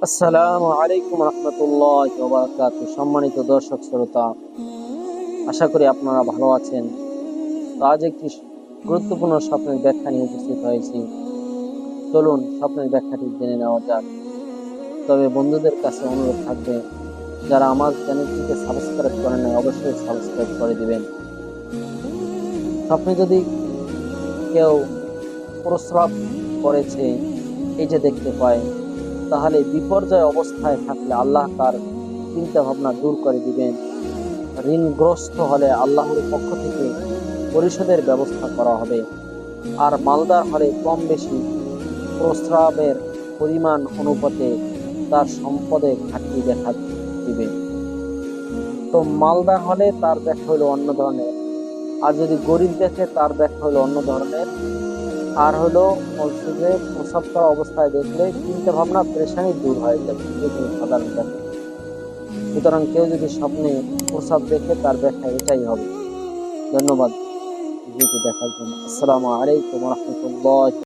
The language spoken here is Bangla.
আসসালামু আলাইকুম রহমতুল্লাহ ওয়া সম্মানিত দর্শক শ্রোতা, আশা করি আপনারা ভালো আছেন। তো আজ একটি গুরুত্বপূর্ণ স্বপ্নের ব্যাখ্যা নিয়ে উপস্থিত হয়েছি। চলুন স্বপ্নের ব্যাখ্যাটি জেনে নেওয়া যাক। তবে বন্ধুদের কাছে অনুরোধ থাকবে, যারা আমার চ্যানেলটিকে সাবস্ক্রাইব করেন নাই অবশ্যই সাবস্ক্রাইব করে দিবেন। স্বপ্নে যদি কেউ প্রস্রাব করেছে এই যে দেখতে পায়, তাহলে বিপর্যয় অবস্থায় থাকলে আল্লাহ তার চিন্তা ভাবনা দূর করে দিবেন। ঋণগ্রস্ত হলে আল্লাহর পক্ষ থেকে পরিশোধের ব্যবস্থা করা হবে। আর মালদার হলে কম বেশি প্রস্রাবের পরিমাণ অনুপাতে তার সম্পদে ঘাটতি দেখা দিবে। তো মালদার হলে তার ব্যাখ্যা হলো অন্য ধরনের, আর যদি গরিব দেখে তার ব্যাখ্যা হলো অন্য ধরনের। আর হলো বলছে যে প্রস্রাব করা অবস্থায় দেখলে চিন্তা ভাবনা পেরেশানি দূর হয়ে যাবে, এটাই সাধারণ ব্যাখ্যা। সুতরাং কেউ যদি স্বপ্নে প্রস্রাব দেখে তার ব্যাখ্যা এটাই হবে। ধন্যবাদ ভিডিওটি দেখার জন্য। আসসালামু আলাইকুম রহমতুল্লাহ।